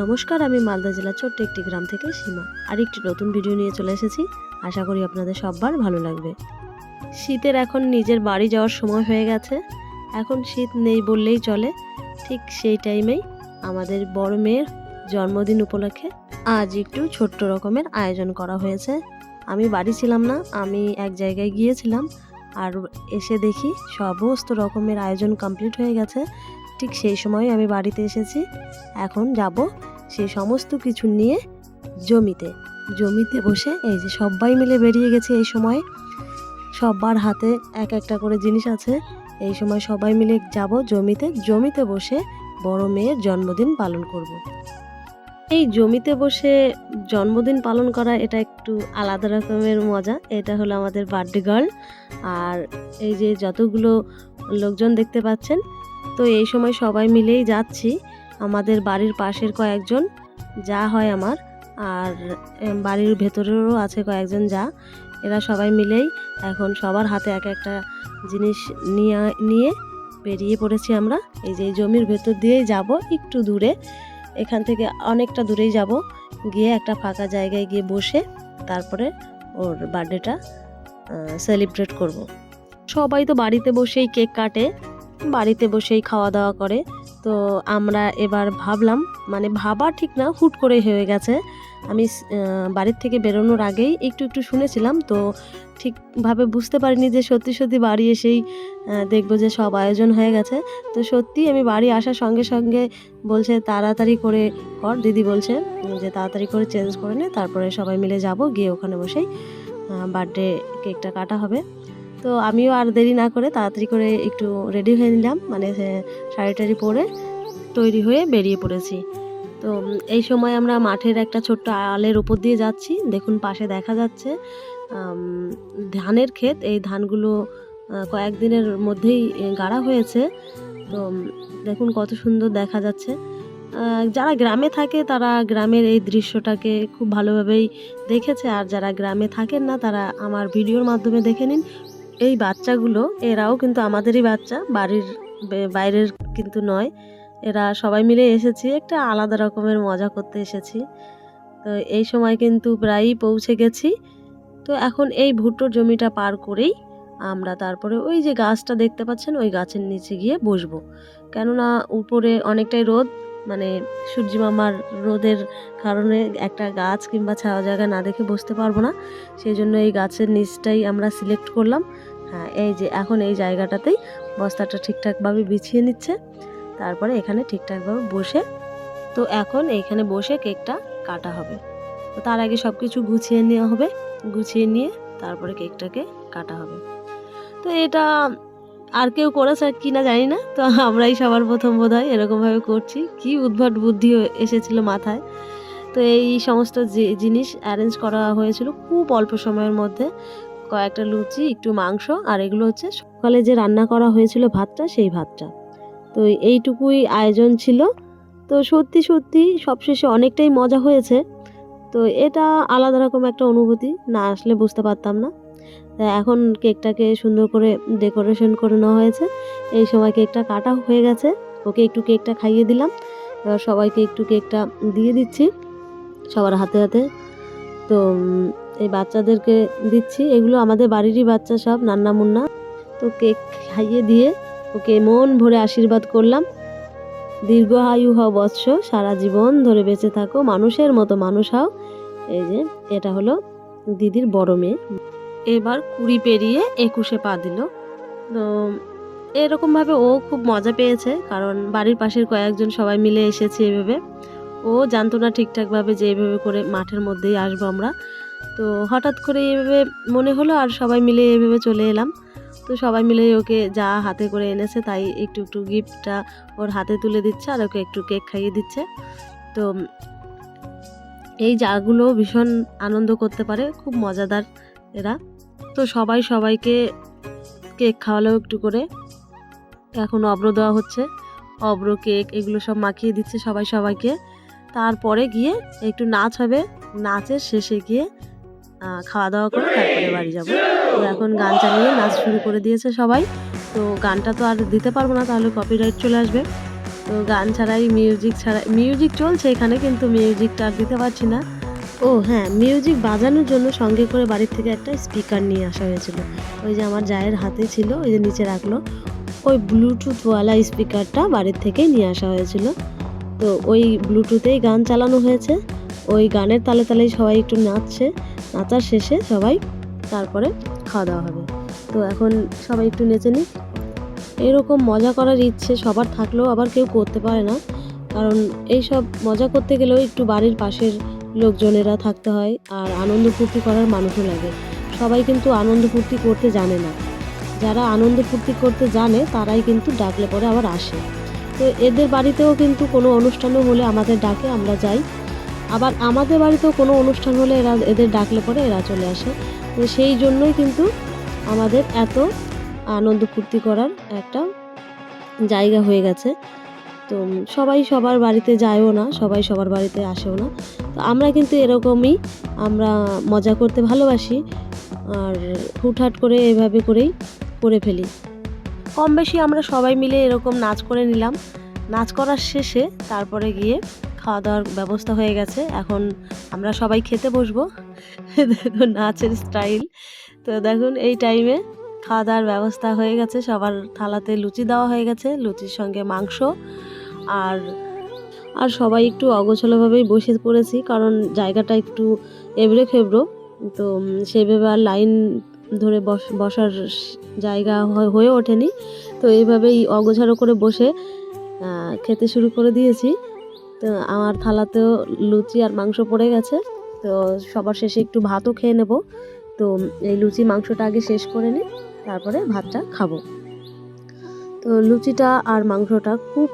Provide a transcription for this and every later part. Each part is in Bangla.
নমস্কার, আমি মালদা জেলার ছোট্ট একটি গ্রাম থেকে সীমা আর একটি নতুন ভিডিও নিয়ে চলে এসেছি। আশা করি আপনাদের সবার ভালো লাগবে। শীতের এখন নিজের বাড়ি যাওয়ার সময় হয়ে গেছে। এখন শীত নেই বললেই চলে। ঠিক সেই টাইমেই আমাদের বড় মেয়ের জন্মদিন উপলক্ষে আজ একটু ছোট্ট রকমের আয়োজন করা হয়েছে। আমি বাড়ি ছিলাম না, আমি এক জায়গায় গিয়েছিলাম আর এসে দেখি সমস্ত রকমের আয়োজন কমপ্লিট হয়ে গেছে। ঠিক সেই সময় আমি বাড়িতে এসেছি। এখন যাব সেই সমস্ত কিছু নিয়ে জমিতে বসে এই যে সবাই মিলে বেরিয়ে গেছি। এই সময় সবার হাতে এক একটা করে জিনিস আছে। এই সময় সবাই মিলে যাব জমিতে বসে বড় মেয়ের জন্মদিন পালন করব। এই জমিতে বসে জন্মদিন পালন করা এটা একটু আলাদা রকমের মজা। এটা হলো আমাদের বার্থডে গার্ল। আর এই যে যতগুলো লোকজন দেখতে পাচ্ছেন, তো এই সময় সবাই মিলেই যাচ্ছি। আমাদের বাড়ির পাশের কয়েকজন যা হয় আমার, আর বাড়ির ভেতরেরও আছে কয়েকজন যা, এরা সবাই মিলেই এখন সবার হাতে এক একটা জিনিস নিয়ে বেরিয়ে পড়েছি আমরা। এই যে জমির ভেতর দিয়েই যাব, একটু দূরে, এখান থেকে অনেকটা দূরেই যাব, গিয়ে একটা ফাঁকা জায়গায় গিয়ে বসে তারপরে ওর বার্থডেটা সেলিব্রেট করব। সবাই তো বাড়িতে বসেই কেক কাটে, বাড়িতে বসেই খাওয়া দাওয়া করে। তো আমরা এবার ভাবলাম, মানে ভাবা ঠিক না, হুট করে হয়ে গেছে। আমি বাড়ির থেকে বেরোনোর আগেই একটু শুনেছিলাম, তো ঠিকভাবে বুঝতে পারিনি যে সত্যি বাড়ি এসেই দেখবো যে সব আয়োজন হয়ে গেছে। তো সত্যি আমি বাড়ি আসার সঙ্গে সঙ্গে বলছে তাড়াতাড়ি করে কর, দিদি বলছে যে তাড়াতাড়ি করে চেঞ্জ করে নে, তারপরে সবাই মিলে যাব, গিয়ে ওখানে বসেই বার্থডে কেকটা কাটা হবে। তো আমিও আর দেরি না করে তাড়াতাড়ি করে একটু রেডি হয়ে নিলাম, মানে শাড়ি টাড়ি পরে তৈরি হয়ে বেরিয়ে পড়েছি। তো এই সময় আমরা মাঠের একটা ছোট্ট আলের উপর দিয়ে যাচ্ছি। দেখুন পাশে দেখা যাচ্ছে ধানের ক্ষেত। এই ধানগুলো কয়েকদিনের মধ্যেই গাড়া হয়েছে। তো দেখুন কত সুন্দর দেখা যাচ্ছে। যারা গ্রামে থাকে তারা গ্রামের এই দৃশ্যটাকে খুব ভালোভাবেই দেখেছে, আর যারা গ্রামে থাকেন না তারা আমার ভিডিওর মাধ্যমে দেখে নিন। এই বাচ্চাগুলো এরাও কিন্তু আমাদেরই বাচ্চা, বাড়ির বাইরের কিন্তু নয়। এরা সবাই মিলে এসেছি, একটা আলাদা রকমের মজা করতে এসেছি। তো এই সময় কিন্তু প্রায়ই পৌঁছে গেছি। তো এখন এই ভুট্টোর জমিটা পার করেই আমরা তারপরে ওই যে গাছটা দেখতে পাচ্ছেন, ওই গাছের নিচে গিয়ে বসবো। কেননা উপরে অনেকটাই রোদ, মানে সূর্যি মামার রোদের কারণে একটা গাছ কিংবা ছাওয়া জায়গা না দেখে বসতে পারবো না। সেই জন্য এই গাছের নিচটাই আমরা সিলেক্ট করলাম। হ্যাঁ, এই যে এখন এই জায়গাটাতেই বস্তাটা ঠিকঠাকভাবে বিছিয়ে নিচ্ছে, তারপরে এখানে ঠিকঠাকভাবে বসে, তো এখন এইখানে বসে কেকটা কাটা হবে। তো তার আগে সব কিছু গুছিয়ে নেওয়া হবে, গুছিয়ে নিয়ে তারপরে কেকটাকে কাটা হবে। তো এটা আর কেউ করেছে কি না জানি না, তো আমরাই সবার প্রথম বোধহয় এরকমভাবে করছি। কি উদ্ভট বুদ্ধি এসেছিল মাথায়। তো এই সমস্ত জিনিস অ্যারেঞ্জ করা হয়েছিল খুব অল্প সময়ের মধ্যে। কয়েকটা লুচি, একটু মাংস, আর এগুলো হচ্ছে সকালে যে রান্না করা হয়েছিল ভাতটা, সেই ভাতটা। তো এইটুকুই আয়োজন ছিল। তো সত্যি সবশেষে অনেকটাই মজা হয়েছে। তো এটা আলাদা রকম একটা অনুভূতি, না আসলে বুঝতে পারতাম না। এখন কেকটাকে সুন্দর করে ডেকোরেশন করে নেওয়া হয়েছে। এই সময় কেকটা কাটা হয়ে গেছে, ওকে একটু কেকটা খাইয়ে দিলাম। এবার সবাইকে একটু কেকটা দিয়ে দিচ্ছি সবার হাতে হাতে। তো এই বাচ্চাদেরকে দিচ্ছি, এগুলো আমাদের বাড়িরই বাচ্চা সব, নান্না মুন্না। তো কেক খাইয়ে দিয়ে ওকে মন ভরে আশীর্বাদ করলাম, দীর্ঘায়ু হও বৎস, সারা জীবন ধরে বেঁচে থাকো, মানুষের মতো মানুষ হও। এই যে এটা হলো দিদির বড় মেয়ে, এবার 20 পেরিয়ে 21-এ পা দিল। তো এরকমভাবে ও খুব মজা পেয়েছে, কারণ বাড়ির পাশের কয়েকজন সবাই মিলে এসেছে এভাবে। ও জানতো না ঠিকঠাকভাবে যে এভাবে করে মাঠের মধ্যেই আসবো আমরা। তো হঠাৎ করে এভাবে মনে হলো, আর সবাই মিলে এভাবে চলে এলাম। তো সবাই মিলে ওকে যা হাতে করে এনেছে তাই একটু গিফটটা ওর হাতে তুলে দিচ্ছে, আর ওকে একটু কেক খাইয়ে দিচ্ছে। তো এই জাগুলো ভীষণ আনন্দ করতে পারে, খুব মজাদার এরা। তো সবাইকে কেক খাওয়ালো একটু করে। এখন অব্র দেওয়া হচ্ছে, অব্র, কেক এগুলো সব মাখিয়ে দিচ্ছে সবাইকে। তারপরে গিয়ে একটু নাচ হবে, নাচের শেষে গিয়ে খাওয়া দাওয়া করে তারপরে বাড়ি যাব। তো এখন গান চালিয়ে নাচ শুরু করে দিয়েছে সবাই। তো গানটা তো আর দিতে পারবো না, তাহলে কপিরাইট চলে আসবে। তো গান ছাড়াই মিউজিক চলছে এখানে, কিন্তু মিউজিকটা আর দিতে পারছি না। ও হ্যাঁ, মিউজিক বাজানোর জন্য সঙ্গে করে বাড়ির থেকে একটা স্পিকার নিয়ে আসা হয়েছিল। ওই যে আমার জায়ের হাতে ছিল, ওই যে নিচে রাখলো, ওই ব্লুটুথওয়ালা স্পিকারটা বাড়ির থেকেই নিয়ে আসা হয়েছিল। তো ওই ব্লুটুথেই গান চালানো হয়েছে, ওই গানের তালে তালেই সবাই একটু নাচছে। নাচার শেষে সবাই তারপরে খাওয়া দাওয়া হবে। তো এখন সবাই একটু নেচে নিক। এরকম মজা করার ইচ্ছে সবার থাকলেও আবার কেউ করতে পারে না, কারণ এই সব মজা করতে গেলেও একটু বাড়ির পাশের লোকজনেরা থাকতে হয়, আর আনন্দ ফুর্তি করার মানুষও লাগে। সবাই কিন্তু আনন্দ ফুর্তি করতে জানে না, যারা আনন্দ ফুর্তি করতে জানে তারাই কিন্তু ডাকলে পরে আবার আসে। তো এদের বাড়িতেও কিন্তু কোনো অনুষ্ঠানও হলে আমাদের ডাকে, আমরা যাই। আবার আমাদের বাড়িতেও কোনো অনুষ্ঠান হলে এদের ডাকলে পরে এরা চলে আসে। তো সেই জন্যই কিন্তু আমাদের এত আনন্দ ফুর্তি করার একটা জায়গা হয়ে গেছে। তো সবাই সবার বাড়িতে যায়ও না, সবাই সবার বাড়িতে আসেও না। তো আমরা কিন্তু এরকমই, আমরা মজা করতে ভালোবাসি, আর হুটহাট করে এভাবে করেই করে ফেলি। কম বেশি আমরা সবাই মিলে এরকম নাচ করে নিলাম। নাচ করার শেষে তারপরে গিয়ে খাওয়া দাওয়ার ব্যবস্থা হয়ে গেছে। এখন আমরা সবাই খেতে বসবো। দেখুন নাচের স্টাইল। তো দেখুন এই টাইমে খাওয়া দাওয়ার ব্যবস্থা হয়ে গেছে, সবার থালাতে লুচি দেওয়া হয়ে গেছে, লুচির সঙ্গে মাংস। আর আর সবাই একটু অগোছালোভাবেই বসে পড়েছি, কারণ জায়গাটা একটু এবড়ো খেবড়ো। তো সেভাবে আর লাইন ধরে বসার জায়গা হয়ে ওঠেনি। তো এইভাবেই অগোছালো করে বসে খেতে শুরু করে দিয়েছি। তো আমার থালাতেও লুচি আর মাংস পড়ে গেছে। তো সবার শেষে একটু ভাতও খেয়ে নেব। তো এই লুচি মাংসটা আগে শেষ করে নিই, তারপরে ভাতটা খাবো। তো লুচিটা আর মাংসটা খুব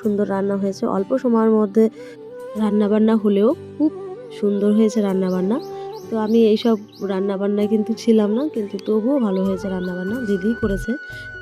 সুন্দর রান্না হয়েছে। অল্প সময়ের মধ্যে রান্নাবান্না হলেও খুব সুন্দর হয়েছে রান্নাবান্না। তো আমি এইসব রান্নাবান্নায় কিন্তু ছিলাম না, কিন্তু তবুও ভালো হয়েছে রান্নাবান্না। দিদি করেছে,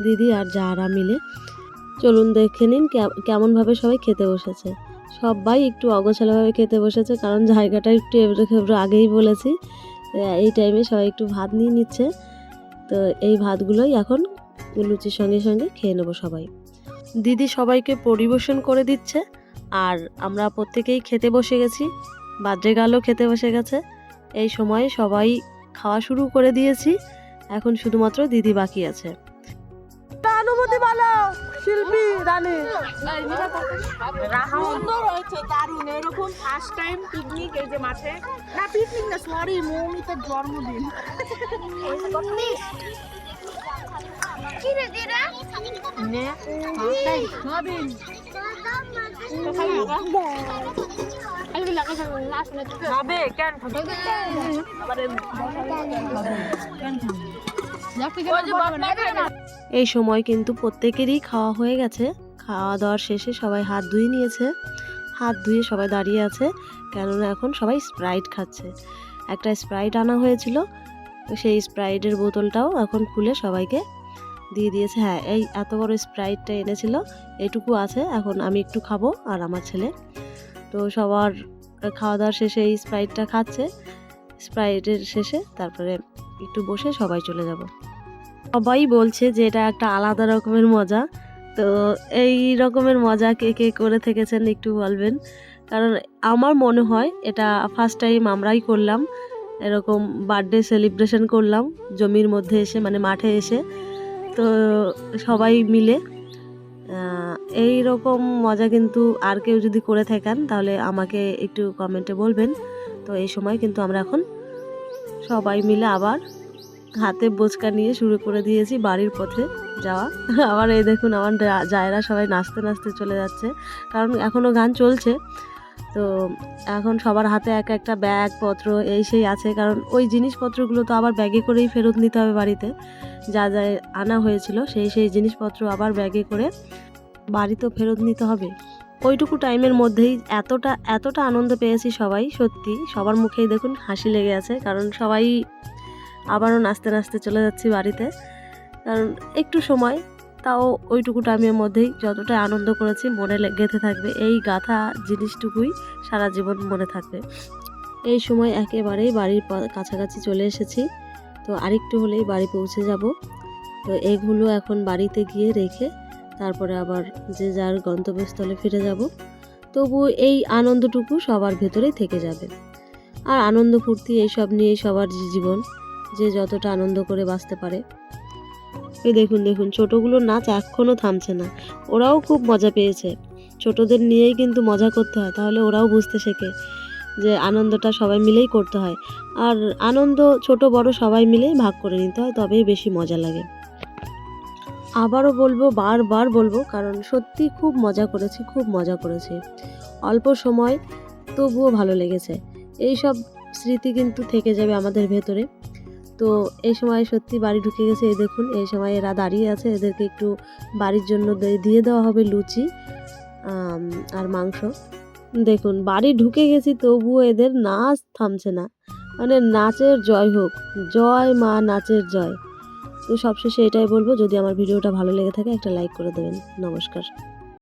দিদি আর যারা মিলে। চলুন দেখে নিন কেমনভাবে সবাই খেতে বসেছে। সবাই একটু অগোছালোভাবে খেতে বসেছে, কারণ জায়গাটা একটু এবড়ো খেবড়ো, আগেই বলেছি। এই টাইমে সবাই একটু ভাত নিয়ে নিচ্ছে। তো এই ভাতগুলোই এখন লুচির সঙ্গে সঙ্গে খেয়ে নেবো সবাই। দিদি সবাইকে পরিবেশন করে দিচ্ছে, আর আমরা প্রত্যেকেই খেতে বসে গেছি। বাদ্রেগালও খেতে বসে গেছে। এই সময়ে সবাই খাওয়া শুরু করে দিয়েছি, এখন শুধুমাত্র দিদি বাকি আছে। অনুমতি বলো শিল্পী রানী। সুন্দর হয়েছে, দারুণ। এরকম ফার্স্ট টাইম পিকনিক, এই যে মাঠে, না পিকনিক না, সরি, মৌমিতার জন্মদিন। এই সময় কিন্তু প্রত্যেকেরই খাওয়া হয়ে গেছে। খাওয়া দাওয়ার শেষে সবাই হাত ধুয়ে নিয়েছে। হাত ধুয়ে সবাই দাঁড়িয়ে আছে, কেননা এখন সবাই স্প্রাইট খাচ্ছে। একটা স্প্রাইট আনা হয়েছিল, তো সেই স্প্রাইটের বোতলটাও এখন খুলে সবাইকে দিয়ে দিয়েছে। হ্যাঁ, এই এত বড় স্প্রাইটটা এনেছিল, এটুকু আছে, এখন আমি একটু খাবো আর আমার ছেলে। তো সবার খাওয়া দাওয়ার শেষে এই স্প্রাইটটা খাচ্ছে। স্প্রাইটের শেষে তারপরে একটু বসে সবাই চলে যাব। সবাই বলছে যে এটা একটা আলাদা রকমের মজা। তো এই রকমের মজা কে কে করে থেকেছেন একটু বলবেন, কারণ আমার মনে হয় এটা ফার্স্ট টাইম আমরাই করলাম। এরকম বার্থডে সেলিব্রেশন করলাম জমির মধ্যে এসে, মানে মাঠে এসে। তো সবাই মিলে এই রকম মজা কিন্তু আর কেউ যদি করে থাকেন তাহলে আমাকে একটু কমেন্টে বলবেন। তো এই সময় কিন্তু আমরা এখন সবাই মিলে আবার হাতে বোচকা নিয়ে শুরু করে দিয়েছি বাড়ির পথে যাওয়া। আবার এই দেখুন আমার জায়েরা সবাই নাচতে নাচতে চলে যাচ্ছে, কারণ এখনও গান চলছে। তো এখন সবার হাতে এক একটা ব্যাগ পত্র এই সেই আছে, কারণ ওই জিনিসপত্রগুলো তো আবার ব্যাগে করেই ফেরত নিতে হবে বাড়িতে। যা যা আনা হয়েছিল সেই জিনিসপত্র আবার ব্যাগে করে বাড়িতেও ফেরত নিতে হবে। ওইটুকু টাইমের মধ্যেই এতটা আনন্দ পেয়েছি সবাই, সত্যি সবার মুখেই দেখুন হাসি লেগে আছে, কারণ সবাই আবারও নাচতে নাচতে চলে যাচ্ছি বাড়িতে। কারণ একটু সময়, তাও ওইটুকু টাইমের মধ্যেই যতটা আনন্দ করেছি মনে গেঁথে থাকবে। এই গাথা জিনিসটুকুই সারা জীবন মনে থাকবে। এই সময় একেবারেই বাড়ির কাছাকাছি চলে এসেছি। তো আরেকটু হলেই বাড়ি পৌঁছে যাব। তো এগুলো এখন বাড়িতে গিয়ে রেখে তারপরে আবার যে যার গন্তব্যস্থলে ফিরে যাব। তবু এই আনন্দটুকু সবার ভেতরেই থেকে যাবে। আর আনন্দ ফুর্তি এইসব নিয়েই সবার জীবন, যে যতটা আনন্দ করে বাঁচতে পারে। এই দেখুন দেখুন, ছোটোগুলোর নাচ এখনও থামছে না। ওরাও খুব মজা পেয়েছে। ছোটদের নিয়েই কিন্তু মজা করতে হয়, তাহলে ওরাও বুঝতে শেখে যে আনন্দটা সবাই মিলেই করতে হয়। আর আনন্দ ছোট বড় সবাই মিলেই ভাগ করে নিতে হয়, তবেই বেশি মজা লাগে। আবারও বলবো, বারবার বলবো, কারণ সত্যি খুব মজা করেছি, খুব মজা করেছি। অল্প সময় তবুও ভালো লেগেছে। এই সব স্মৃতি কিন্তু থেকে যাবে আমাদের ভেতরে। তো এই সময় সত্যি বাড়ি ঢুকে গেছে। এই দেখুন, এই সময় এরা দাঁড়িয়ে আছে, এদেরকে একটু বাড়ির জন্য দিয়ে দেওয়া হবে লুচি আর মাংস। দেখুন, বাড়ি ঢুকে গেছি তবুও এদের নাচ থামছে না। মানে নাচের জয় হোক, জয় মা নাচের জয়। তো সবশেষে এটাই বলবো, যদি আমার ভিডিওটা ভালো লেগে থাকে একটা লাইক করে দেবেন। নমস্কার।